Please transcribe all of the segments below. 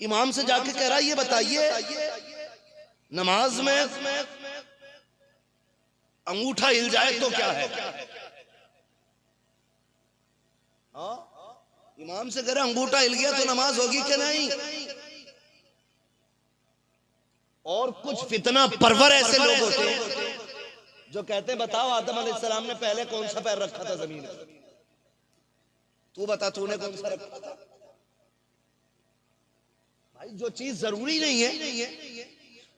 इमाम से जाके कह रहा है ये बताइए नमाज में अंगूठा हिल जाए तो क्या है? इमाम से कह रहा अंगूठा हिल गया तो नमाज होगी कि नहीं? और कुछ फितना परवर ऐसे लोग होते हैं जो कहते हैं बताओ आदम अलैहिस्सलाम ने पहले कौन सा पैर रखा था जमीन में? तू बता तूने कौन सा रखा था? भाई जो चीज जरूरी नहीं है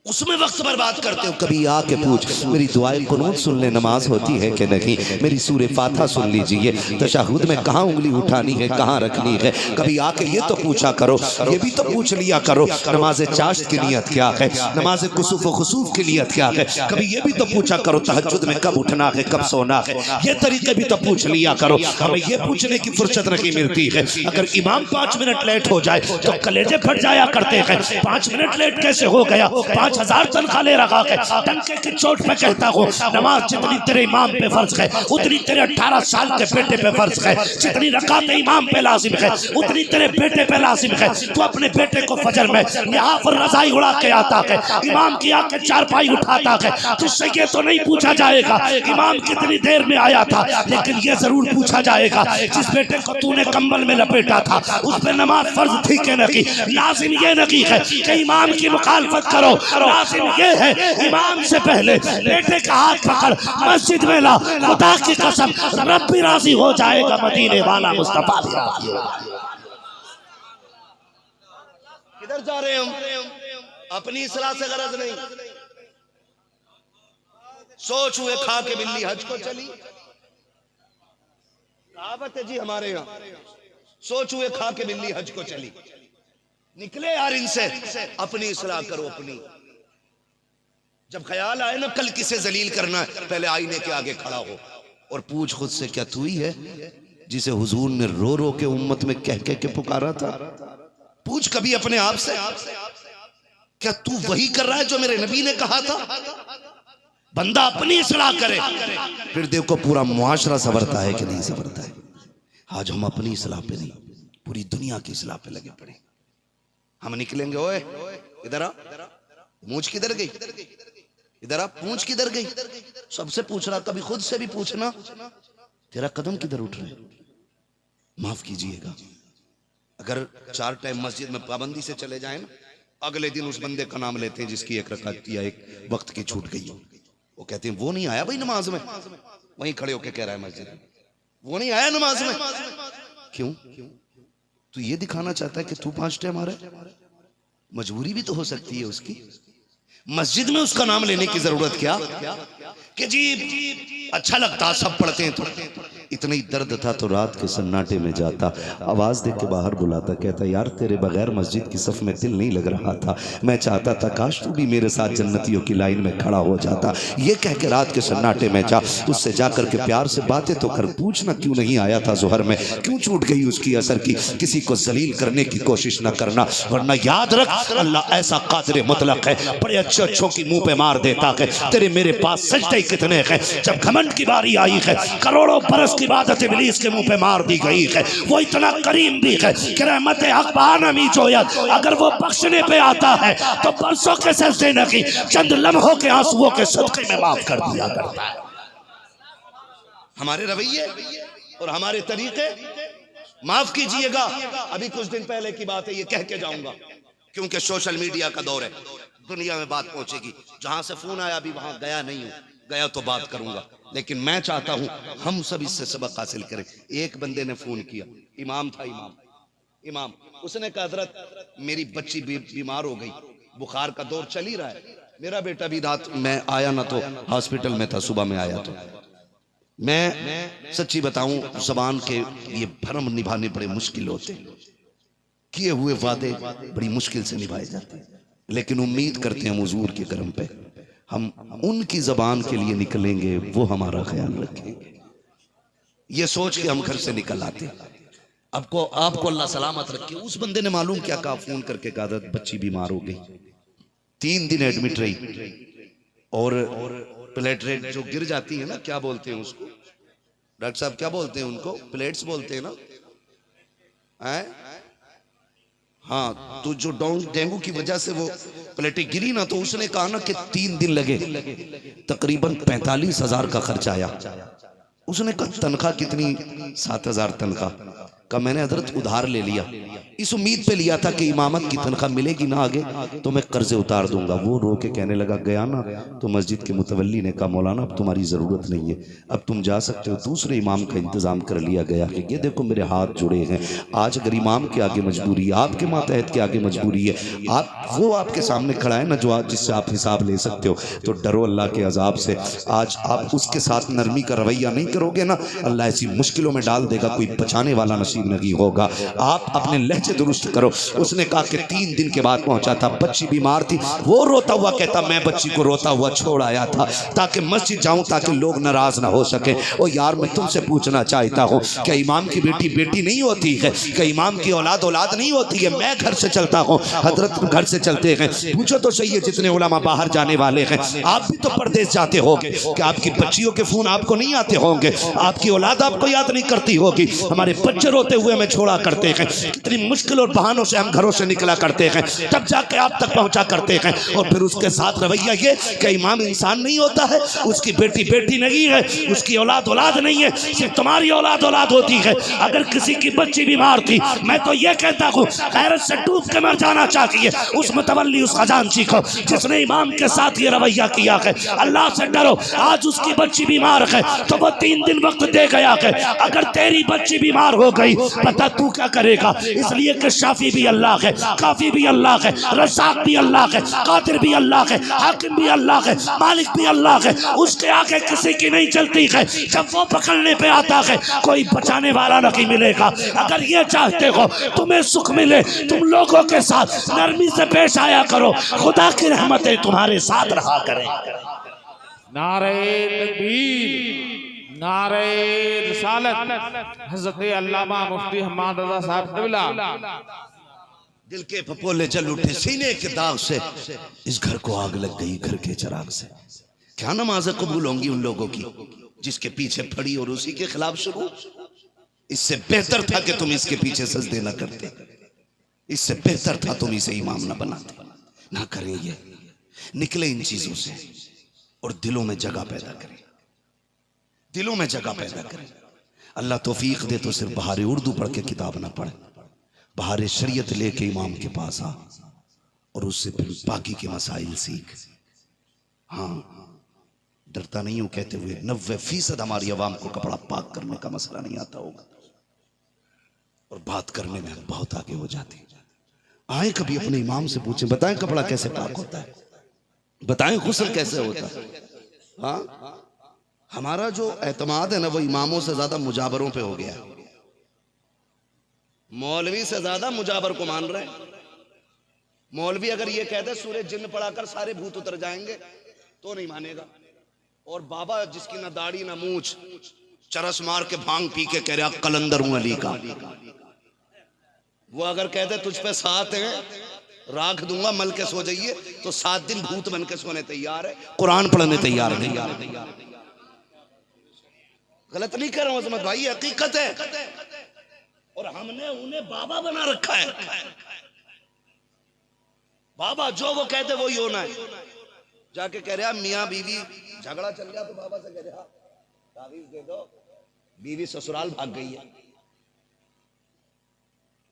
उसमें वक्त बर्बाद करते हो। कभी आके पूछ मेरी दुआएं कुनूत सुन ले, नमाज होती है कि नहीं, मेरी सूरे फातिहा सुन लीजिए, तशहुद में कहाँ उंगली उठानी है कहाँ रखनी है। कभी आके ये तो पूछा करो, ये भी तो पूछ लिया करो नमाज चाश्त की नियत क्या है, नमाज कुसूफ व खुसूफ की नियत क्या है। कभी ये भी तो पूछा करो तहज्जुद में कब उठना है कब सोना है, ये तरीके भी तो पूछ लिया करो। हमें ये पूछने की फुर्सत नहीं मिलती है। अगर इमाम 5 मिनट लेट हो जाए तो कलेजे फट जाया करते हैं। 5 मिनट लेट कैसे हो गया? 5000 तनख्वाह ले रखा है, टंके की चोट पे कहता हूँ नमाज जितनी तेरे इमाम पे फर्ज है उतनी तेरे 18 साल के बेटे पे फर्ज है। जितनी रकात इमाम पे लाजिम है उतनी तेरे बेटे पे लाजिम है। तू अपने बेटे को फजर में यहाँ पर रजाई उड़ा के आता है, इमाम की आके चारपाई उठाता है। तुझसे ये तो नहीं पूछा जाएगा इमाम कितनी देर में आया था, लेकिन ये जरूर पूछा जाएगा जिस बेटे को तूने कंबल में लपेटा था उस पर नमाज फर्ज थी कि नहीं। लाजिम ये नहीं है कि इमाम की मुखालफत करो, लाजिम ये है इमाम से पहले बेटे का हाथ पकड़ मस्जिद में ला। खुदा की कसम रब भी राजी हो जाएगा, मदीने वाला मुस्तफा भी राजी हो जाएगा। किधर जा रहे हैं हम? अपनी इस्लाह से गरज नहीं। सोच हुए खा के बिल्ली हज को चली, कहावत है जी हमारे यहाँ। सोच हुए खा के बिल्ली हज को चली। निकले यार इनसे, अपनी इस्लाह करो अपनी। जब ख्याल आए ना कल किसे जलील करना है, पहले आईने के आगे खड़ा हो और पूछ खुद से क्या तू ही है जिसे हुजूर ने रो रो के उम्मत में कह कह के पुकारा था? पूछ कभी अपने आप से, क्या तू वही कर रहा है जो मेरे नबी ने कहा था? बंदा अपनी इस्लाह करे, फिर देखो पूरा मुआशरा संवरता है कि नहीं संवरता है। आज हम अपनी इस्लाह पे नहीं, पूरी दुनिया की इस्लाह पे लगे पड़े। हम निकलेंगे, ओए इधर आ, मूंछ किधर गई? इधर आ, पूंछ किधर गई? सबसे पूछ रहा, कभी खुद से भी पूछना तेरा कदम किधर उठ रहा है। माफ कीजिएगा, अगर 4 टाइम मस्जिद में पाबंदी से चले जाए ना, अगले दिन उस बंदे का नाम लेते हैं जिसकी 1 रकात या 1 वक्त की छूट गई हो। वो कहते हैं वो नहीं आया भाई नमाज में, वहीं खड़े होके कह रहा है मस्जिद में वो नहीं आया नमाज में। क्यों? तू ये दिखाना चाहता है कि तू 5 टाइम आ रहा है? मजबूरी भी तो हो सकती है उसकी। मस्जिद में उसका नाम लेने की जरूरत क्या कि जी अच्छा लगता सब पढ़ते हैं तो। इतना ही दर्द था तो रात के सन्नाटे में जाता, आवाज देख के बाहर बुलाता, कहता यार तेरे बगैर मस्जिद की सफ में दिल नहीं लग रहा था, मैं चाहता था काश तू भी मेरे साथ जन्नतियों की लाइन में खड़ा हो जाता। ये कह के रात के सन्नाटे में जा, उससे जाकर के प्यार से बातें तो कर, पूछना क्यों नहीं आया था जोहर में, क्यों छूट गई उसकी असर की। किसी को जलील करने की कोशिश न करना, वरना याद रख अल्लाह ऐसा कादिर मुतलक है, बड़े अच्छे अच्छों की मुंह पे मार देता है। तेरे मेरे पास सजदे कितने हैं, जब घमंड की बारी आई है करोड़ों बरस की इबादत इब्लीस के मुंह पे मार दी गई है। वो इतना करीम भी है कि रहमत हक बहानमी जोयत, अगर वो बख्शने पे आता है तो बरसों के सजदे नहीं, चंद लम्हों के आंसुओं के सदके में माफ कर दिया करता है। हमारे रवैये और हमारे तरीके, माफ कीजिएगा, अभी कुछ दिन पहले की बात है, ये कह के जाऊंगा क्योंकि सोशल मीडिया का दौर है, दुनिया में बात पहुंचेगी। जहां से फोन आया अभी वहां गया नहीं हूं, गया तो बात करूंगा, लेकिन मैं चाहता हूं हम सब इससे सबक हासिल करें। एक बंदे ने फोन किया, इमाम था, इमाम उसने कहा हजरत मेरी बच्ची बीमार हो गई, बुखार का दौर चल ही रहा है, मेरा बेटा भी रात में आया ना तो हॉस्पिटल में था, सुबह में आया तो। मैं सच्ची बताऊं जबान के ये भरम निभाने बड़े मुश्किल होते हैं, किए हुए वादे बड़ी मुश्किल से निभाए जाते हैं, लेकिन उम्मीद करते हैं हुजूर के करम पे हम उनकी जबान के लिए निकलेंगे, वो हमारा ख्याल रखेंगे। ये सोच के हम घर से निकल आते। आपको अल्लाह सलामत रखे। उस बंदे ने मालूम क्या कहा, फोन करके कहा बच्ची बीमार हो गई, 3 दिन एडमिट रही, और प्लेटलेट जो गिर जाती है ना, क्या बोलते हैं उसको डॉक्टर साहब, क्या बोलते हैं उनको? प्लेट्स बोलते हैं ना, हाँ तो जो डेंगू की वजह से वो प्लेटें गिरी ना, तो उसने कहा ना कि 3 दिन लगे, तकरीबन 45,000 का खर्च आया। उसने कहा तनख्वाह कितनी? 7,000 तनख्वाह का। मैंने हजरत उधार ले लिया, इस उम्मीद पे लिया था कि इमामत की तनख्वाह मिलेगी ना आगे तो मैं कर्जे उतार दूंगा। वो रो के कहने लगा, गया ना तो मस्जिद के मुतवल्ली ने कहा, मौलाना अब तुम्हारी ज़रूरत नहीं है, अब तुम जा सकते हो, दूसरे इमाम का इंतज़ाम कर लिया गया है। ये देखो मेरे हाथ जुड़े हैं, आज अगर इमाम के आगे मजबूरी है, आपके मातहत के आगे मजबूरी है, आप वो आपके सामने खड़ा है ना जो जिससे आप हिसाब ले सकते हो, तो डरो अल्लाह के अजाब से। आज आप उसके साथ नरमी का रवैया नहीं करोगे ना, अल्लाह ऐसी मुश्किलों में डाल देगा, कोई बचाने वाला नसीब नहीं होगा। आप अपने लहजे दुरुस्त करो। उसने कहा कि 3 दिन के बाद पहुंचा था, बच्ची बीमार थी, वो रोता हुआ कहता मैं बच्ची को रोता हुआ छोड़ आया था ताकि मस्जिद जाऊं, ताकि लोग नाराज ना हो सके। ओ यार मैं तुमसे पूछना चाहता हूं, क्या इमाम की बेटी बेटी नहीं होती है? क्या इमाम की औलाद औलाद नहीं होती है? मैं घर से चलता हूं, हजरत घर से चलते हैं, पूछो तो सही है जितने उलमा बाहर जाने वाले हैं, आप भी तो परदेश जाते होंगे, कि आपकी बच्चियों के फोन आपको नहीं आते होंगे, आपकी औलाद आपको याद नहीं करती होगी। हमारे बच्चे रोते हुए हमें छोड़ा करते हैं, कितनी मुश्किल और बहानों से हम घरों से निकला करते हैं, तब जाके आप तक पहुंचा करते हैं। और फिर उसके साथ रवैया ये कि इमाम इंसान नहीं होता है, उसकी बेटी बेटी नहीं है, उसकी औलाद औलाद नहीं है, सिर्फ तुम्हारी औलाद औलाद होती है। अगर किसी की बच्ची बीमार थी, मैं तो ये कहता हूँ गैरत से डूब के मर जाना चाहिए उस मुतवल्ली उस खजांची को जिसने इमाम के साथ ये रवैया किया है। अल्लाह से डरो, आज उसकी बच्ची बीमार है तो वो 3 दिन वक्त दे गया है, अगर तेरी बच्ची बीमार हो गई पता तू क्या करेगा? इसलिए कि शाफी भी अल्लाह है, काफी भी अल्लाह है, रज़ाक भी अल्लाह है, कादिर भी अल्लाह है, हाकिम भी अल्लाह है, मालिक भी अल्लाह है, उसके आगे किसी की नहीं चलती है। जब वो पकड़ने पे आता है कोई बचाने वाला नहीं मिलेगा। अगर ये चाहते हो तुम्हें सुख मिले, तुम लोगों के साथ नरमी से पेश आया करो, खुदा की रहमतें तुम्हारे साथ रहा करें। नारे तकबीर, नारे रिसालत। हज़रत अल्लामा मुफ्ती हम्माद रज़ा साहब क़िबला। दिल के फपोले जल उठे सीने के दाग से, इस घर को आग लग गई घर के चिराग से। क्या नमाज़ें कबूल होंगी उन लोगों की जिसके पीछे पड़ी और उसी के खिलाफ शुरू? इससे बेहतर था कि तुम इसके पीछे सजदे न करते, इससे बेहतर था तुम इसे इमाम न बनाते। ना करें ये, निकले इन चीजों से और दिलों में जगह पैदा करें, दिलों में जगह पैदा करें। अल्लाह तौफीक दे तो सिर्फ बहार उर्दू पढ़ के किताब ना पढ़े, बहार शरीयत लेके इमाम के पास आ और उससे फिर बाकी के मसाइल सीख। हाँ, डरता नहीं हूं कहते हुए 90% हमारी आवाम को कपड़ा पाक करने का मसला नहीं आता होगा और बात करने में हम बहुत आगे हो जाते हैं। आए कभी अपने इमाम से पूछें, बताएं कपड़ा कैसे पाक होता है, बताएं गुस्ल कैसे होता है। हाँ, हमारा जो एतमाद है ना वो इमामों से ज्यादा मुजाबरों पे हो गया है। मौलवी से ज्यादा मुजाबर को मान रहे हैं। मौलवी अगर ये कहते सूरज जिन्न पढ़ाकर सारे भूत उतर जाएंगे तो नहीं मानेगा, और बाबा जिसकी ना दाढ़ी ना मूछ, चरस मार के भांग पी के कह रहा कलंदर हूं अली का, वो अगर कहते तुझ पे 7 है राख दूंगा मल के सो जाइए, तो 7 दिन भूत बन के सोने तैयार है, कुरान पढ़ने तैयार नहीं। गलत नहीं कर रहा हूं अजमत भाई, हकीकत है। और हमने उन्हें बाबा बना रखा है। बाबा जो वो कहते वो ही होना है। जाके कह रहा मियाँ बीवी झगड़ा चल गया तो बाबा से कह रहा तावीज दे दो, बीवी ससुराल भाग गई है,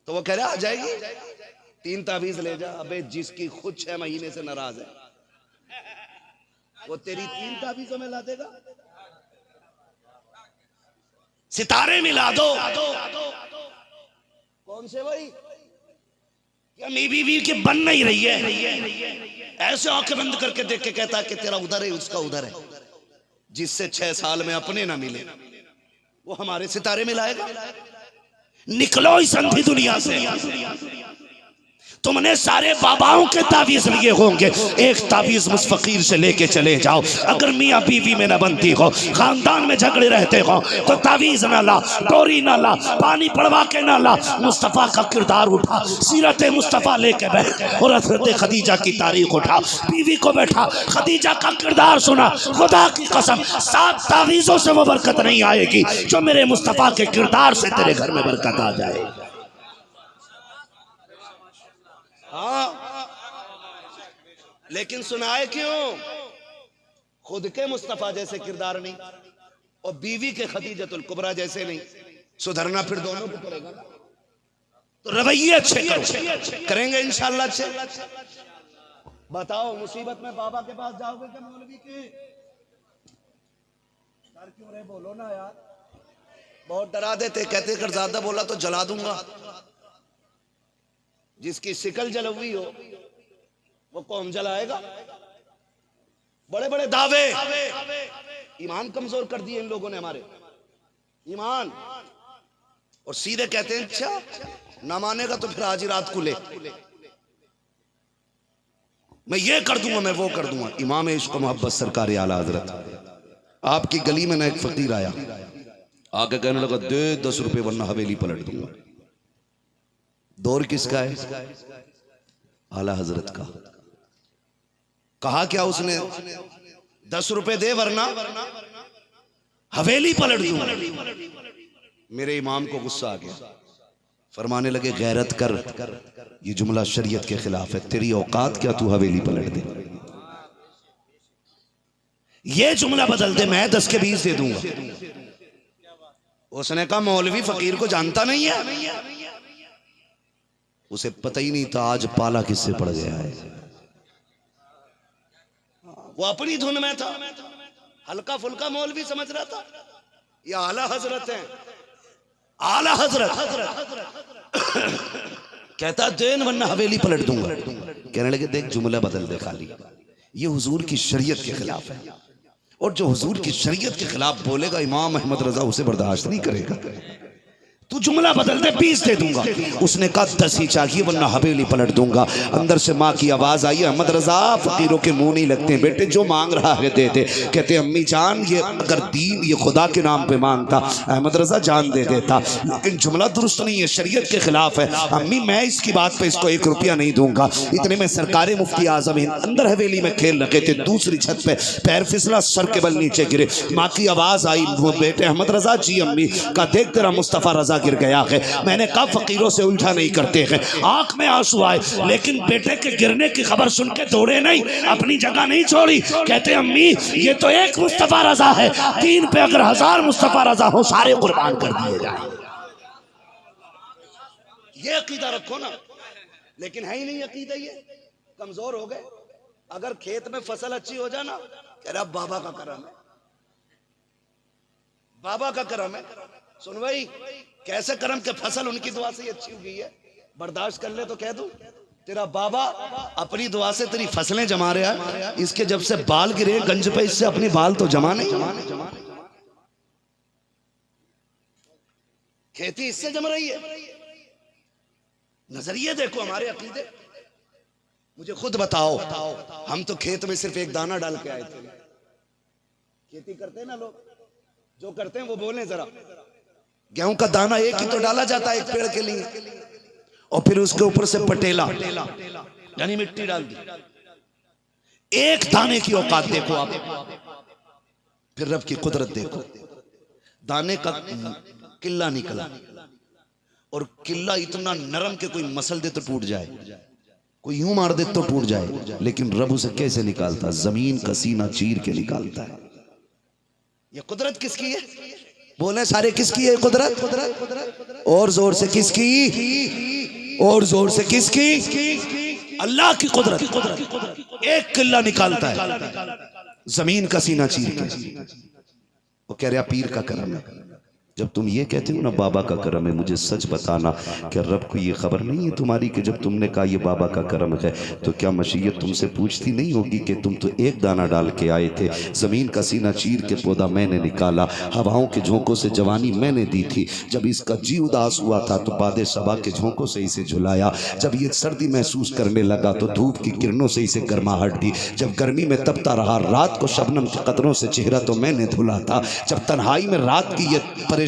तो वो कह रहा आ जाएगी, 3 तावीज ले जा। अबे जिसकी खुद 6 महीने से नाराज है वो तेरी 3 तावीजों में ला देगा। सितारे मिला दो। कौन से भाई? क्या बीवी की बन नहीं रही है? ऐसे आंखें बंद करके देख के कहता कि तेरा उधर है उसका उधर है। जिससे 6 साल में अपने ना मिले वो हमारे सितारे मिलाएगा। निकलो इस अंधी दुनिया से। तुमने सारे बाबाओं के तावीज लिए होंगे, एक तावीज मुझ फकीर से लेके चले जाओ। अगर मियाँ बीवी में न बनती हो, खानदान में झगड़े रहते हो, तो तावीज ना ला, डोरी ना ला, पानी पड़वा के ना ला, मुस्तफ़ा का किरदार उठा, सीरत मुस्तफ़ा लेके बैठ और हज़रत खदीजा की तारीख उठा, बीवी को बैठा, खदीजा का किरदार सुना। खुदा की कसम 7 तावीज़ों से वो बरकत नहीं आएगी जो मेरे मुस्तफ़ा के किरदार से तेरे घर में बरकत आ जाए। हाँ, लेकिन सुनाए क्यों? खुद के मुस्तफा जैसे किरदार नहीं और बीवी के खदीजतुल कुबरा जैसे नहीं। सुधरना फिर दोनों को पड़ेगा ना। तो रवैये अच्छे करो, करेंगे इंशाअल्लाह अच्छे। बताओ मुसीबत में बाबा के पास जाओगे क्या मौलवी के? डर क्यों रहे? बोलो ना यार। बहुत डरा देते, कहते अगर ज्यादा बोला तो जला दूंगा। जिसकी शिकल जल हुई हो वो कौम जलाएगा। बड़े बड़े दावे, ईमान कमजोर कर दिए इन लोगों ने हमारे ईमान। और सीधे कहते हैं अच्छा ना मानेगा तो फिर आज ही रात को ले, मैं ये कर दूंगा, मैं वो कर दूंगा। इमाम इश्क मोहब्बत सरकार आला हजरत आपकी गली में ना एक फकीर आया, आके कहने लगा दे 10 रुपए वरना हवेली पलट दूंगा। दौर किसका है? आला हजरत का। कहा क्या उसने? 10 रुपए दे वरना हवेली पलट दूंगा। मेरे इमाम को गुस्सा आ गया, फरमाने लगे गैरत कर, ये जुमला शरीयत के खिलाफ है, तेरी औकात क्या तू हवेली पलट दे? ये जुमला बदल दे, मैं 10 के 20 दे दूंगा। उसने कहा मौलवी फकीर को जानता नहीं है, उसे पता ही नहीं था आज पाला किससे पड़ गया है। वो अपनी धुन में था, हल्का फुल्का मौलवी समझ रहा था। ये आला हजरत है, आला हजरत कहता देन वरना हवेली पलट दूंगा। कहने लगे देख जुमला बदल दे खाली, ये हुजूर की शरीयत के खिलाफ है, और जो हुजूर की शरीयत के खिलाफ बोलेगा इमाम अहमद रजा उसे बर्दाश्त नहीं करेगा। तू जुमला बदल दे 20 दे दूंगा। उसने कहा 10 ही चाहिए वरना हवेली पलट दूंगा। अंदर से माँ की आवाज आई, अहमद रजा फकीरों के मुंह नहीं लगते बेटे, जो मांग रहा है दे दे। कहते अम्मी जान ये अगर दीन ये खुदा के नाम पे मांगता अहमद रजा जान दे देता, लेकिन जुमला दुरुस्त नहीं है, शरीयत के खिलाफ है। अम्मी मैं इसकी बात पे इसको 1 रुपया नहीं दूंगा। इतने में सरकारे मुफ्ती आजम अंदर हवेली में खेल रखे थे, दूसरी छत पे पैर फिसला, सर के बल नीचे गिरे। माँ की आवाज आई, वो बेटे अहमद रजा जी अम्मी का देख तेरा मुस्तफा रजा गिर गया है। मैंने कहा फकीरों से उल्टा नहीं करते हैं। आंख में आंसू आए, लेकिन बेटे के गिरने की खबर सुन के दौड़े नहीं, अपनी जगह नहीं छोड़ी। कहते अम्मी ये तो एक मुस्तफा रजा है, 3 पे अगर 1000 मुस्तफा रजा हो सारे कुर्बान कर दिए जाए। ये अकीदा रखो ना, लेकिन है ही नहीं अकीदा, ये कमजोर हो गए। अगर खेत में फसल अच्छी हो जाए ना, कह रहा बाबा का करम है, बाबा का करम है। सुन भाई कैसे करम के फसल उनकी दुआ से ही अच्छी हुई है, बर्दाश्त कर ले तो कह दूं तेरा बाबा अपनी दुआ से तेरी फसलें जमा रहा है। इसके जब से बाल गिरे गंज पे, इससे अपनी बाल तो जमा नहीं, खेती इससे जम रही है। नजरिए देखो हमारे अकीदे। मुझे खुद बताओ, हम तो खेत में सिर्फ एक दाना डाल के आए थे। खेती करते हैं ना लोग, जो करते हैं वो बोलें जरा। गेहूं का दाना एक ही तो डाला जाता है एक पेड़ के लिए, और फिर उसके ऊपर से पटेला यानी मिट्टी डाल दी। एक दाने की औकात देखो आप, फिर रब की कुदरत देखो। दाने का किल्ला निकला, और किल्ला इतना नरम के कोई मसल दे तो टूट जाए, कोई यूं मार दे तो टूट जाए, लेकिन रब उसे कैसे निकालता? जमीन का सीना चीर के निकालता है। ये कुदरत किसकी है? बोले सारे किसकी है कुदरत? और जोर से किसकी? और जोर से किसकी? अल्लाह की कुदरत। एक किल्ला निकालता है जमीन का सीना चीर के। वो कह रहा पीर का करम है। जब तुम ये कहते हो ना बाबा का करम है, मुझे सच बताना कि रब को ये खबर नहीं है तुम्हारी कि जब तुमने कहा ये बाबा का करम है तो क्या मशीयत तुमसे पूछती नहीं होगी कि तुम तो एक दाना डाल के आए थे, जमीन का सीना चीर के पौधा मैंने निकाला, हवाओं के झोंकों से जवानी मैंने दी थी, जब इसका जी उदास हुआ था तो बादे सबा के झोंकों से इसे झुलाया, जब ये सर्दी महसूस करने लगा तो धूप की किरणों से इसे गर्माहट दी, जब गर्मी में तपता रहा रात को शबनम के कतरों से चेहरा तो मैंने धुला था, जब तन्हाई में रात की ये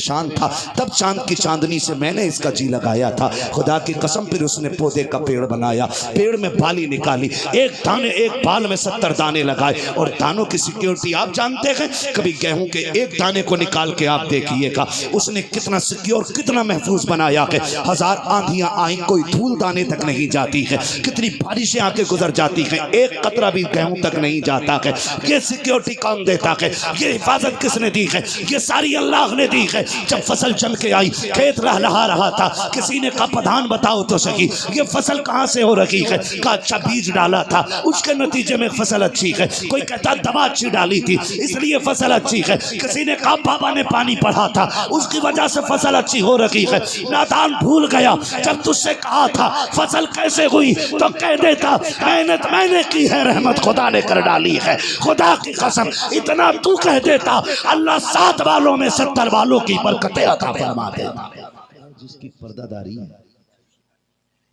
परेशान था, तब चांद की चांदनी से मैंने इसका जी लगाया था। खुदा की कसम फिर उसने पौधे का पेड़ बनाया, पेड़ में बाली निकाली, एक बाल में 70 दाने लगाए। और दानों की सिक्योरिटी आप जानते हैं, कभी गेहूं के एक दाने को निकाल के आप देखिएगा उसने कितना सिक्योर, कितना महफूज बनाया है। 1000 आंधियां आई, कोई धूल दाने तक नहीं जाती है, कितनी बारिशें आके गुजर जाती हैं, एक कतरा भी गेहूं तक नहीं जाता है। ये सिक्योरिटी कौन देता है? ये हिफाजत किसने दी है? ये सारी अल्लाह ने दी है। जब फसल जम के आई, खेत लहलहा रहा था, किसी ने कहा प्रधान बताओ तो सही ये फसल कहां से हो रही है? कहा अच्छा बीज डाला था, उसके नतीजे में फसल अच्छी है। कोई कहता दवा अच्छी डाली थी इसलिए फसल अच्छी है। किसी ने कहा बाबा ने पानी पढ़ा था उसकी वजह से फसल अच्छी हो रही है। नादान भूल गया, जब तुझसे कहा था फसल कैसे हुई तो कह देता मेहनत मैंने की है, रहमत खुदा ने कर डाली है। खुदा की कसम इतना तू कह देता, अल्लाह 7 वालों में 70 वालों की बरकतें अता फरमा देता। जिसकी पर्दादारी है।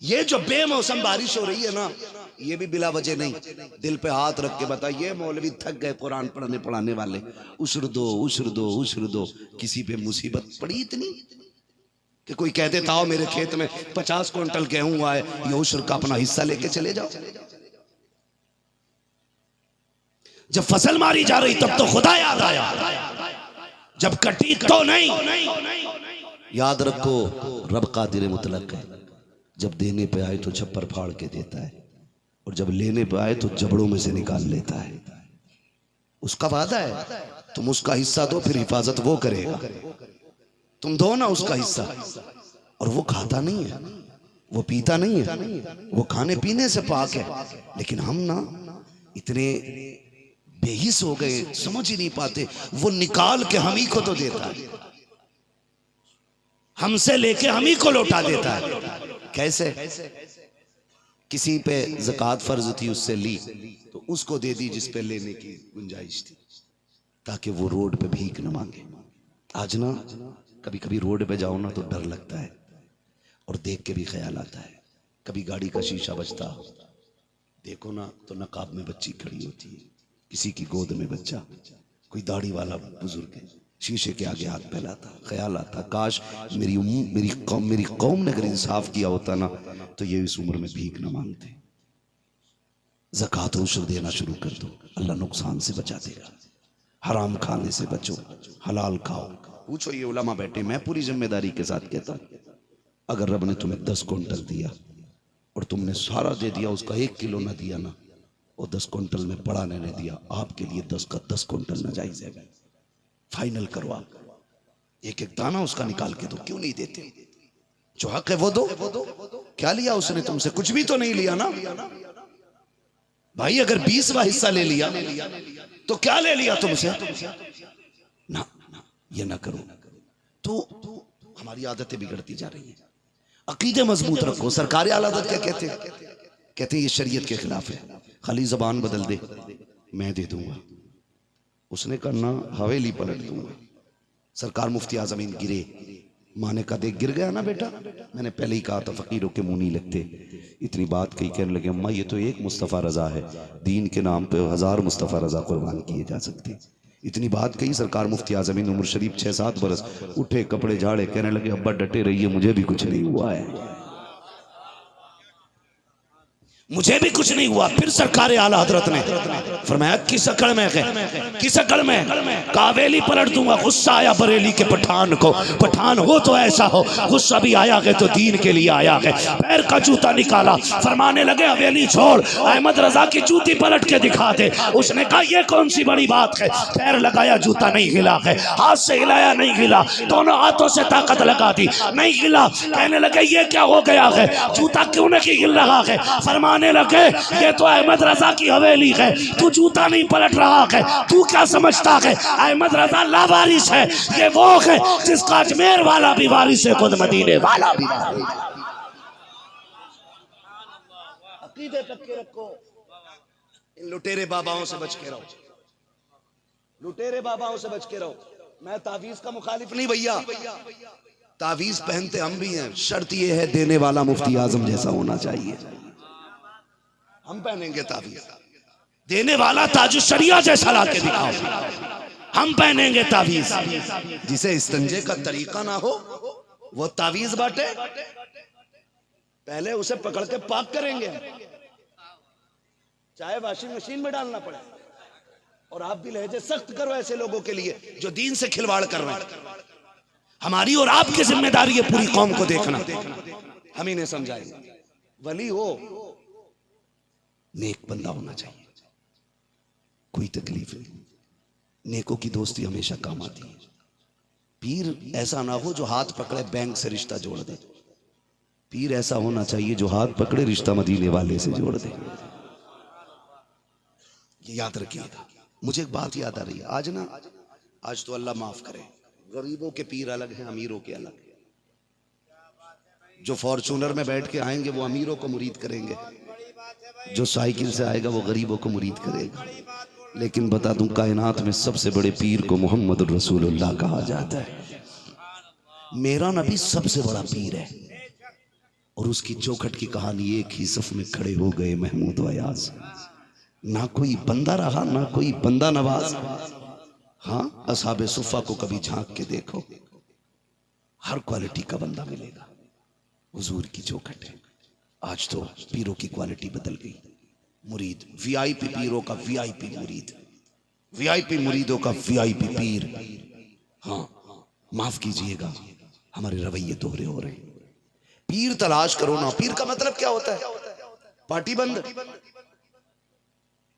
ये जो बेमौसम बारिश हो रही है ना, ये भी बिला वजह नहीं। दिल पे हाथ रख के बताइए, मौलवी थक गए कुरान पढ़ाने वाले, उश्र दो। किसी पे मुसीबत पड़ी इतनी कि कोई कह देता हो मेरे खेत में 50 क्विंटल गेहूं हुआ है, ये उश्र का अपना हिस्सा लेके चले जाओ। जब फसल मारी जा रही तब तो खुदा याद आया, जब कटी तो नहीं। याद रखो रब कादिर मुतलक है, जब देने पे आए तो छप्पर फाड़ के देता है, और जब लेने पे आए तो जबड़ों में से निकाल लेता है। उसका वादा है, तुम उसका हिस्सा दो फिर हिफाजत वो करेगा। तुम दो ना उसका हिस्सा, और वो खाता नहीं है, वो पीता नहीं है, वो खाने पीने से पाक है। लेकिन हम ना इतने बेहिस हो गए, समझ ही नहीं पाते। वो निकाल के हम ही को तो देता है, हमसे लेके हम ही को लौटा देता है। कैसे? किसी पे ज़कात फर्ज थी, उससे ली तो उसको दे दी जिस पे लेने की गुंजाइश थी, ताकि वो रोड पे भीख न मांगे। आज ना कभी कभी रोड पे जाओ ना तो डर लगता है, और देख के भी ख्याल आता है। कभी गाड़ी का शीशा बजता, देखो ना तो नकाब में बच्ची खड़ी होती है, किसी की गोद में बच्चा, कोई दाढ़ी वाला बुजुर्ग है, शीशे के आगे हाथ फैलाता। ख्याल आता काश मेरी कौम ने अगर इंसाफ किया होता ना तो ये इस उम्र में भीख ना मांगते। ज़कात उश्र देना शुरू कर दो, अल्लाह नुकसान से बचा देगा। हराम खाने से बचो, हलाल खाओ। पूछो ये उलमा बैठे, मैं पूरी जिम्मेदारी के साथ कहता हूं, अगर रब ने तुम्हें 10 क्विंटल दिया और तुमने सारा दे दिया, उसका 1 किलो ना दिया ना, और 10 क्विंटल में बड़ा ने दिया, आपके लिए 10 का 10 क्विंटल नाजायज है। फाइनल करो आप, एक एक दाना उसका निकाल के दो। क्यों नहीं देते? जो हक है वो दो। क्या लिया उसने तुमसे? कुछ भी तो नहीं लिया ना भाई। अगर 20वां हिस्सा ले लिया तो क्या ले लिया तुमसे? ना, ये ना करो। तो हमारी आदतें बिगड़ती जा रही हैं। अकीदे मजबूत रखो। सरकार आला हज़रत क्या कहते हैं? कहते हैं ये शरीयत के खिलाफ है, खाली जबान बदल दे मैं दे दूंगा। उसने करना हवेली पलट दूंगा। सरकार मुफ्ती आज़मीन गिरे, माँ ने कहा देख गिर गया ना बेटा, मैंने पहले ही कहा था फकीरों के मुंह नहीं लगते। इतनी बात कही, कहने लगे अम्मा ये तो एक मुस्तफ़ा रज़ा है, दीन के नाम पे 1000 मुस्तफ़ा रज़ा कुर्बान किए जा सकते। इतनी बात कही, सरकार मुफ्ती आज़मीन उम्र शरीफ 6-7 बरस, उठे कपड़े झाड़े, कहने लगे अब्बा डटे रहिए, मुझे भी कुछ नहीं हुआ है, मुझे भी कुछ नहीं हुआ। फिर सरकार आला हजरत ने फरमाया किस अकड़ में है, किस अकड़ में? कावेली पलट दूंगा। गुस्सा आया बरेली के पठान को, पठान हो तो ऐसा हो, गुस्सा भी आया है तो दीन के लिए आया है। पैर का जूता निकाला, फरमाने लगे हवेली छोड़, अहमद रजा की जूती पलट के दिखा दे। उसने कहा ये कौन सी बड़ी बात है? पैर लगाया, जूता नहीं हिला है, हाथ से हिलाया नहीं हिला, दोनों हाथों से ताकत लगा दी, नहीं हिला। कहने लगे ये क्या हो गया है, जूता क्यों नहीं हिल रहा है? फरमाने लगे ये तो अहमद रजा की हवेली है, तू जूता नहीं पलट रहा है, तू क्या समझता है अहमद रजा लावारिस है? ये वो है जिसका अजमेर वाला भी वारिस है, खुद मदीने वाला भी वारिस। अकीदे पक्के रखो, इन लुटेरे बाबाओं से बच के रहो, लुटेरे बाबाओं से बच के रहो। मैं तावीज का मुखालिफ नहीं भैया, तावीज पहनते हम भी हैं, शर्त ये है देने वाला मुफ्ती आजम जैसा होना चाहिए। हम पहनेंगे तावीज, देने वाला ताजुश शरिया जैसा लाके दिखाओ। हम पहनेंगे तावीज। जिसे इस्तंजे का तरीका ना हो वो तावीज बांटे, पहले उसे पकड़ के पाक करेंगे, चाहे वॉशिंग मशीन में डालना पड़े। और आप भी लहजे सख्त करो ऐसे लोगों के लिए जो दीन से खिलवाड़ कर रहे हैं। हमारी और आपकी जिम्मेदारी है पूरी कौम को देखना, हम ही नहीं समझाएंगे। वली हो नेक बंदा होना चाहिए, कोई तकलीफ नहीं, नेकों की दोस्ती हमेशा काम आती है। पीर ऐसा ना हो जो हाथ पकड़े बैंक से रिश्ता जोड़ दे, पीर ऐसा होना चाहिए जो हाथ पकड़े रिश्ता मदीने वाले से जोड़ दे। ये याद रखिएगा। मुझे एक बात याद आ रही है आज तो अल्लाह माफ करे, गरीबों के पीर अलग हैं, अमीरों के अलग हैं। जो फॉर्चूनर में बैठ के आएंगे वो अमीरों को मुरीद करेंगे, जो साइकिल से आएगा वो गरीबों को मुरीद करेगा। लेकिन बता दूं, कायनात में सबसे बड़े पीर को मोहम्मद रसूलुल्लाह कहा जाता है। मेरा नबी सबसे बड़ा पीर है। और उसकी चौखट की कहानी, एक ही सफ में खड़े हो गए महमूद अयाज, ना कोई बंदा रहा ना कोई बंदा नवाज। हाँ, असहाबे सुफ़ा को कभी झांक के देखो, हर क्वालिटी का बंदा मिलेगा। हुजूर की चौखट है। आज तो पीरों की क्वालिटी बदल गई। मुरीद, वीआईपी पीरों का वीआईपी मुरीद, वीआईपी मुरीदों का वीआईपी पीर। हाँ, माफ कीजिएगा, हमारे रवैये दोहरे हो रहे हैं। पीर तलाश करो ना। पीर का मतलब क्या होता है? पार्टी बंद।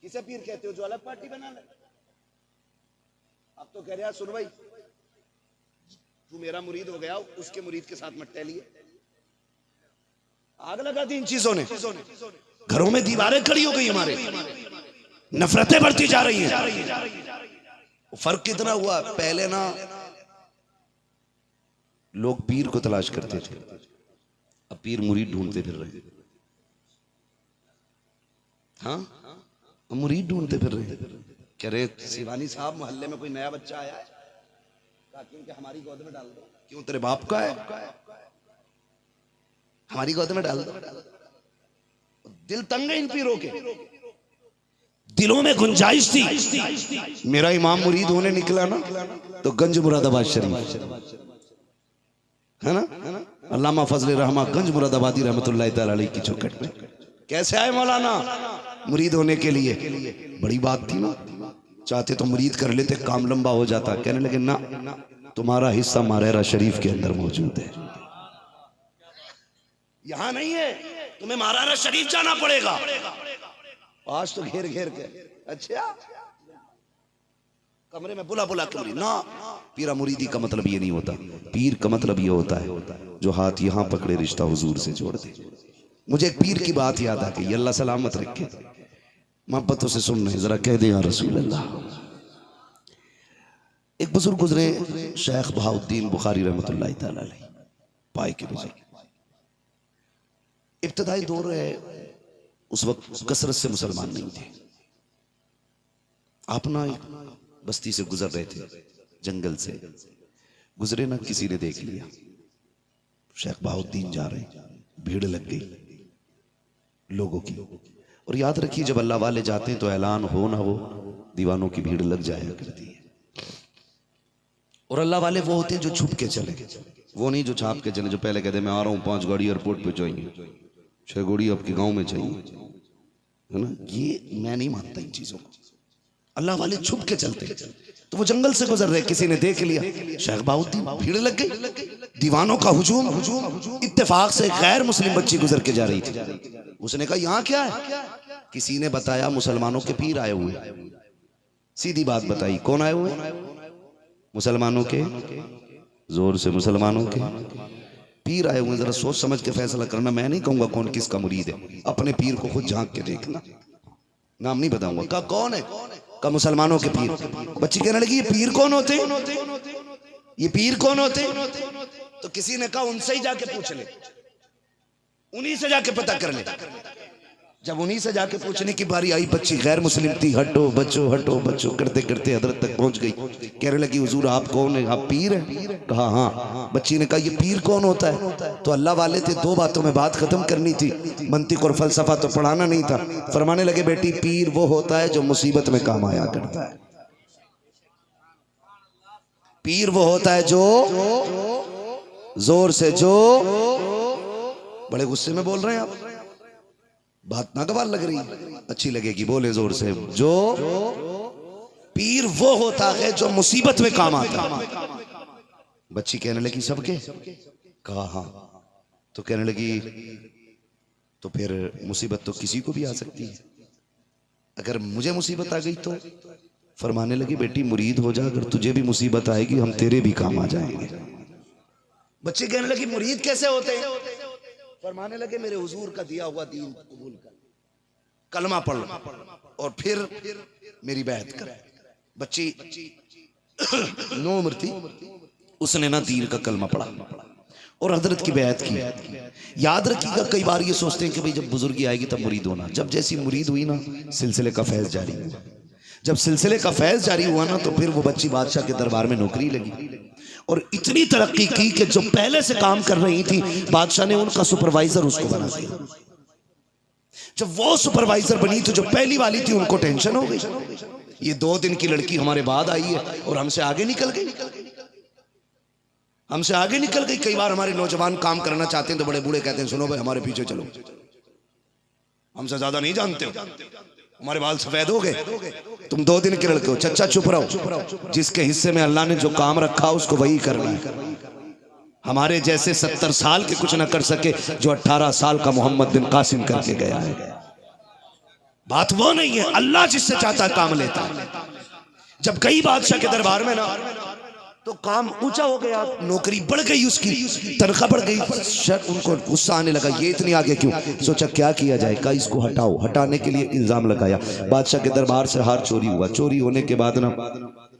किसे पीर कहते हो? जो अलग पार्टी बना ले। अब तो कह रहे सुन भाई, तू मेरा मुरीद हो गया, उसके मुरीद के साथ मत टहलिए। आग लगा दी इन चीजों ने। घरों में दीवारें खड़ी हो गई, हमारे नफरतें बढ़ती जा रही हैं। फर्क कितना हुआ? पहले ना लोग पीर को तलाश करते थे, अब पीर मुरीद ढूंढते फिर रहे। हाँ, मुरीद ढूंढते फिर रहे। कह रहे शिवानी साहब, मोहल्ले में कोई नया बच्चा आया है, क्योंकि हमारी गोद में डाल दो। क्यों, तेरे बाप का है? हमारी गोद में डाल दो। दिल तंग है इन पीरों के, दिलों में गुंजाइश थी। मेरा इमाम मुरीद होने निकला ना तो गंज मुरादाबाद शरीफ है ना, अल्लामा फजल रहमान गंज मुरादाबादी रहमतुल्लाह तआला अलैह की चौखट में कैसे आए मौलाना मुरीद होने के लिए? बड़ी बात थी ना। चाहते तो मुरीद कर लेते, काम लंबा हो जाता। कहने लगे ना, तुम्हारा हिस्सा मारेरा शरीफ के अंदर मौजूद है, यहां नहीं है, तुम्हें मारेरा शरीफ जाना पड़ेगा। आज तो घेर घेर के, अच्छा कमरे में बुला बुला के ना। पीरा मुरीदी का मतलब ये नहीं होता। पीर का मतलब ये होता है जो हाथ यहां पकड़े रिश्ता हुजूर से जोड़ दे। मुझे एक पीर की बात याद आ गई, अल्लाह सलामत रखे। मोहब्बतों से सुन रहे, जरा कह दे या रसूल अल्लाह। एक बुजुर्ग गुजरे, शेख बहाउद्दीन बुखारी रहमतुल्लाह तआला अलैह, पाए के बुजुर्ग। इब्तदाई दौर है, उस वक्त कसरत से मुसलमान नहीं थे। आप ना एक बस्ती से गुजर रहे थे, जंगल से गुजरे ना, किसी ने देख लिया शेख बहाउद्दीन जा रहे, भीड़ लग गई लोगों की। और याद रखिए, जब अल्लाह वाले जाते हैं तो ऐलान हो ना हो, दीवानों की भीड़ लग जाया करती है। और अल्लाह वाले वो होते हैं जो छुप के चले, वो नहीं जो छाप के चले, जो पहले कहते मैं आ रहा हूं, 5 गाड़ी एयरपोर्ट पे चाहिए, 6 गाड़ी आपके गांव में चाहिए, है ना। ये मैं नहीं मानता इन चीजों को। अल्लाह वाले छुप के चलते। तो वो जंगल से गुजर रहे, किसी ने देख लिया शेख बहाउद्दीन, भीड़ लग गई, दीवानों का हुजूम। इत्तेफाक से गैर मुस्लिम बच्ची गुजर के जा रही थी। उसने कहा यहाँ क्या है? किसी ने बताया मुसलमानों के पीर आए हुए। सीधी बात बताई, कौन आए हुए? मुसलमानों के, जोर से मुसलमानों के पीर आए हुए। जरा सोच समझ के फैसला करना। मैं नहीं कहूंगा कौन किसका मुरीद है, अपने पीर को खुद झांक के देखना। नाम नहीं बताऊंगा। कहा कौन है? का मुसलमानों के पीर। बच्ची कहने लगी ये पीर कौन होते? ये पीर कौन होते? तो किसी ने कहा उनसे ही जाके पूछ ले, उन्हीं से जाके पता कर ले। जब उन्हीं से जाके पूछने की बारी आई, बच्ची गैर मुस्लिम थी, हटो बच्चो करते करते हजरत तक पहुंच गई। कहने लगी हुजूर आप कौन है? आप पीर हैं? कहा हाँ। बच्ची ने कहा ये पीर कौन होता है? तो अल्लाह वाले थे, 2 बातों में बात खत्म करनी थी, मंतिक और फलसफा तो पढ़ाना नहीं था। फरमाने लगे बेटी, पीर वो होता है जो मुसीबत में काम आया करता है। पीर वो होता है जो जोर से, जो बड़े गुस्से में बोल रहे हैं आप, बात नागवार लग रही है, अच्छी लगेगी, बोले जोर से। जो पीर वो होता है जो मुसीबत में काम आता है। बच्ची कहने लगी सबके, कहा हाँ, तो कहने लगी तो फिर मुसीबत तो किसी को भी आ सकती है, अगर मुझे मुसीबत आ गई तो? फरमाने लगी बेटी मुरीद हो जा, अगर तुझे भी मुसीबत आएगी हम तेरे भी काम आ जाएंगे। बच्चे कहने लगी मुरीद कैसे होते हैं? फरमाने लगे मेरे हुजूर का दिया हुआ दीन कबूल कर, कलमा पढ़ और फिर मेरी बैत कर। बच्ची 9 उम्र थी, उसने ना दीन का कलमा पढ़ा और हजरत की बैत की। याद रखिएगा, कई बार ये सोचते हैं कि भाई जब बुजुर्गी आएगी तब मुरीद होना। जब जैसी मुरीद हुई ना, सिलसिले का फैज जारी हुआ। जब सिलसिले का फैज जारी हुआ ना, तो फिर वो बच्ची बादशाह के दरबार में नौकरी लगी और इतनी तरक्की की कि जो पहले से काम कर रही थी, बादशाह ने उनका सुपरवाइजर उसको बना दिया। जब वो सुपरवाइजर बनी तो जो पहली वाली थी उनको टेंशन हो गई, ये 2 दिन की लड़की हमारे बाद आई है और हमसे आगे निकल गई, हमसे आगे निकल गई। कई बार हमारे नौजवान काम करना चाहते हैं तो बड़े बूढ़े कहते हैं सुनो भाई हमारे पीछे चलो, हमसे ज्यादा नहीं जानते हो, हमारे बाल सफेद हो गए, तुम 2 दिन के लड़के हो, चचा चुप रहो, जिसके हिस्से में अल्लाह ने जो काम रखा उसको वही करना है। हमारे जैसे 70 साल के कुछ ना कर सके जो 18 साल का मोहम्मद बिन कासिम करके गया है। बात वो नहीं है, अल्लाह जिससे चाहता है काम लेता है। जब गई बादशाह के दरबार में ना, तो काम ऊंचा हो गया, नौकरी बढ़ गई, उसकी तनख्वाह बढ़ गई। उनको गुस्सा आने लगा, ये इतनी आगे क्यों? सोचा क्या किया जाए, का इसको हटाओ। हटाने के लिए इल्जाम लगाया, बादशाह के दरबार से हार चोरी हुआ। चोरी होने के बाद ना,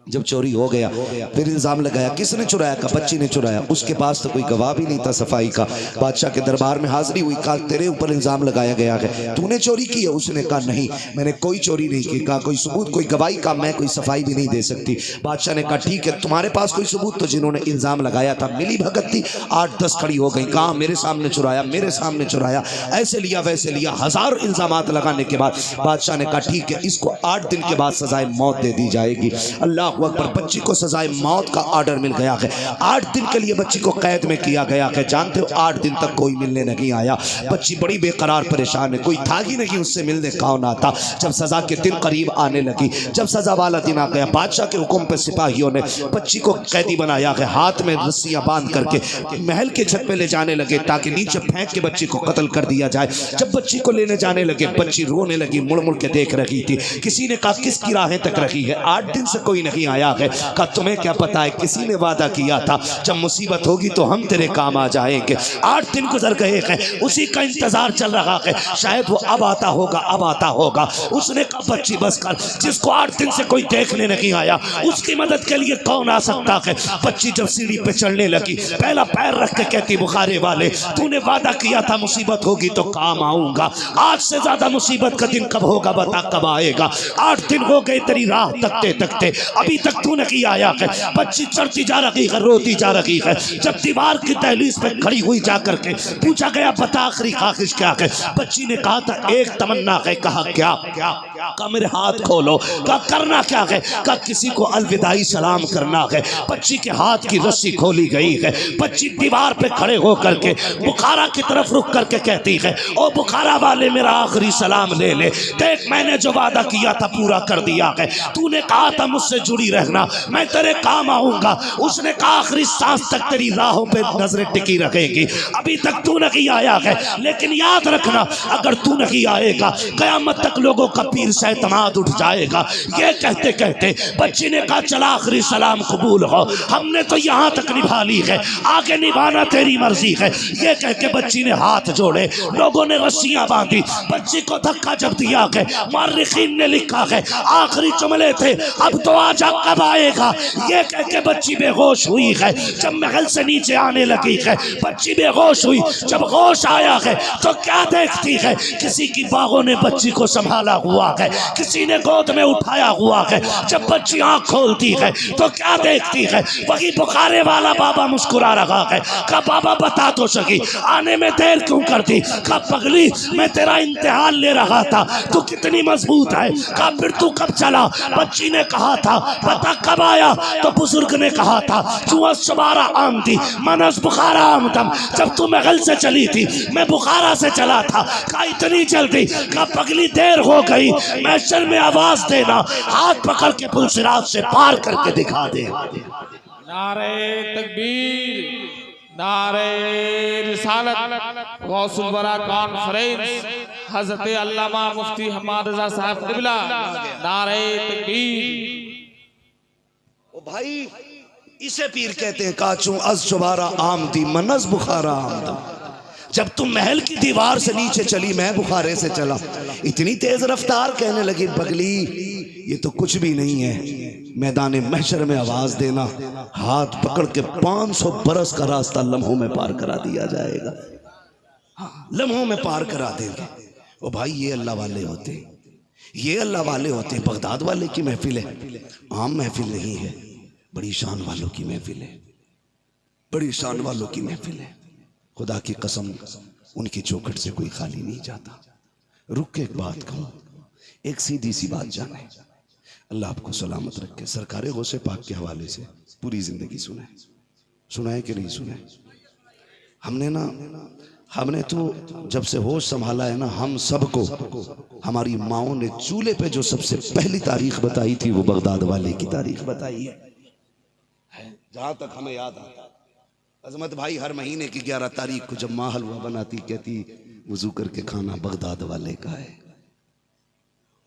जब चोरी हो गया फिर इल्जाम लगाया, किसने चुराया? का बच्ची ने चुराया। उसके पास तो कोई गवाह भी नहीं था सफाई का। बादशाह के दरबार में हाजिरी हुई, कहा तेरे ऊपर इल्जाम लगाया गया है, तूने चोरी की है? उसने कहा नहीं मैंने कोई चोरी नहीं की। कहा कोई सबूत, कोई गवाही? का मैं कोई सफाई भी नहीं दे सकती। बादशाह ने कहा ठीक है, तुम्हारे पास कोई सबूत? तो जिन्होंने इल्जाम लगाया था मिली भगत थी, 8-10 खड़ी हो गई, कहा मेरे सामने चुराया, मेरे सामने चुराया, ऐसे लिया वैसे लिया, 1000 इल्जामात लगाने के बाद बादशाह ने कहा ठीक है, इसको 8 दिन के बाद सजाए मौत दे दी जाएगी। अल्लाह अकबर, बच्ची को सजाए मौत का ऑर्डर मिल गया है। 8 दिन के लिए बच्ची को कैद में किया गया है। जानते हो 8 दिन तक कोई मिलने नहीं आया। बच्ची बड़ी बेकरार परेशान है, कोई था ही नहीं उससे मिलने, कौन आता। जब सजा के दिन करीब आने लगी, जब सजा वाला दिन आ गया, बादशाह के हुक्म पे सिपाहियों ने बच्ची को कैदी बनाया है, हाथ में रस्सियां बांध करके महल के छत पे ले जाने लगे ताकि नीचे फेंक के बच्ची को कत्ल कर दिया जाए। जब बच्ची को लेने जाने लगे, बच्ची रोने लगी, मुड़ मुड़ के देख रही थी। किसी ने कहा किसकी राहें तक रखी है, 8 दिन से कोई नहीं आया। का तुम्हें क्या पता है, किसी ने वादा किया था जब मुसीबत होगी तो हम तेरे काम आ जाएंगे। 8 दिन गुजर गए हैं, उसी का इंतजार चल रहा है, शायद वो अब आता होगा, अब आता होगा। उसने कहा बच्ची बस कर, जिसको 8 दिन से कोई देखने नहीं आया उसकी मदद के लिए कौन आ सकता है। बच्ची जब सीढ़ी पे चढ़ने लगी, पहला पैर रख के कहती बुखारे वाले तूने वादा किया था मुसीबत होगी तो काम आऊंगा, आज से ज्यादा मुसीबत का दिन कब होगा बता, कब आएगा। 8 दिन हो गए तेरी राह तकते तकते, अभी तक तू नहीं आया है। बच्ची चढ़ती जा रही है, रोती जा रही है। जब दीवार की दहलीज पे खड़ी हुई जाकर के पूछा गया बता आखिरी ख्वाहिश क्या है, बच्ची ने कहा था एक तमन्ना है। कहा क्या? कहा मेरे हाथ खोलो। कहा करना क्या है? कहा किसी को अलविदाई सलाम करना है। बच्ची के हाथ की रस्सी खोली गई है। बच्ची दीवार पे खड़े होकर के बुखारा की तरफ रुक करके कहती है ओ बुखारा वाले मेरा आखिरी सलाम ले ले, देख मैंने जो वादा किया था पूरा कर दिया है। तूने कहा था मुझसे जुड़ी रहना, मैं तेरे काम आऊंगा। उसने कहा आखिरी सांस तक तेरी राहों पे नजरें टिकी रखेगी। अभी तक तू नहीं आया है, लेकिन याद रखना अगर तू नहीं आएगा कयामत तक लोगों का पीर से एतमाद उठ जाएगा। ये कहते कहते बच्ची ने कहा चला आखिरी सलाम कबूल हो, हमने तो यहाँ तक निभा ली है, आगे निभाना तेरी मर्जी है। ये कह के बच्ची ने हाथ जोड़े, लोगों ने रस्सियां बांधी, बच्ची को धक्का जब दिया है। मुअर्रिखीन ने लिखा है आखिरी जुमले थे अब तो आजा कब आएगा। ये कह के बच्ची बेहोश हुई है। जब महल से नीचे आने लगी है बच्ची बेहोश हुई। जब होश आया है तो क्या देखती है, किसी की बाहों ने बच्ची को संभाला हुआ है। है, किसी ने गोद में उठाया हुआ है। जब बच्ची आंख खोलती है तो क्या देखती है? वही बुखारे वाला बाबा मुस्कुरा रहा है। कहा बाबा बता तो सकी, आने में देर क्यों करती? कहा पगली मैं तेरा इम्तिहान ले रहा था, तू कितनी मजबूत है। कहा फिर तू कब चला? बच्ची ने कहा था बता कब आया? तो बुजुर्ग ने कहा था चुआ सवारा आम थी मनस बुखारा आमदम, जब तू महल से चली थी मैं बुखारा से चला था। कहा इतनी जल्दी? कहा पगली देर हो गई, मैशर में आवाज देना, हाथ पकड़ के पुलसिरात से पार करके दिखा दे। नारे तकबीर, नारे रिसालत, गौसुल वरा कॉन्फ्रेंस, हजरत अल्लामा मुफ्ती हम्माद रजा साहब क़िबला, नारे तकबीर। ओ भाई इसे पीर कहते हैं। काचू अज शुबारा आमदी मनस बुखारा आमदम, जब तुम महल की दीवार से नीचे चली मैं बुखारे से चला। इतनी तेज रफ्तार, कहने लगी पगली ये तो कुछ भी नहीं है, मैदान महशर में आवाज देना, हाथ पकड़ के 500 बरस का रास्ता लम्हों में पार करा दिया जाएगा। लम्हों में पार करा देंगे। ओ भाई ये अल्लाह वाले होते, ये अल्लाह वाले होते। बगदाद वाले की महफिल है, आम महफिल नहीं है, बड़ी शान वालों की महफिल है, बड़ी शान वालों की महफिल है। खुदा की कसम उनकी चौखट से कोई खाली नहीं जाता। रुक के एक बात कहूं, एक सीधी सी बात जाने, अल्लाह आपको सलामत रखे। सरकार गौसे पाक के हवाले से पूरी जिंदगी सुनाए कि नहीं सुनाए? हमने तो जब से होश संभाला है ना, हम सबको हमारी माओं ने चूल्हे पे जो सबसे पहली तारीख बताई थी वो बगदाद वाले की तारीख बताई है। जहां तक हमें याद आता है अजमत भाई हर महीने की 11 तारीख को जब माँ हलवा बनाती कहती वजू करके खाना बगदाद वाले का है।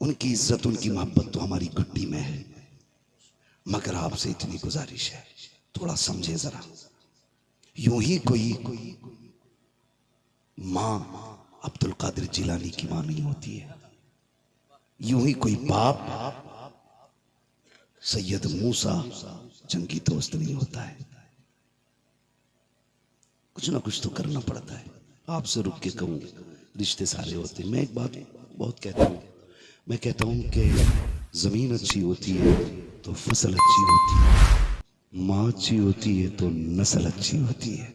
उनकी इज्जत उनकी मोहब्बत तो हमारी गुड्डी में है, मगर आपसे इतनी गुजारिश है थोड़ा समझे जरा। यूं ही कोई माँ अब्दुल कादिर जिलानी की माँ नहीं होती है, यूं ही कोई बाप सैयद मूसा जंगी दोस्त नहीं होता है। कुछ ना कुछ तो करना पड़ता है। आपसे रुक के कहूँ रिश्ते सारे होते हैं। मैं एक बात बहुत कहता हूँ, मैं कहता हूँ कि ज़मीन अच्छी होती है तो फसल अच्छी होती है, माँ अच्छी होती है तो नस्ल अच्छी होती है।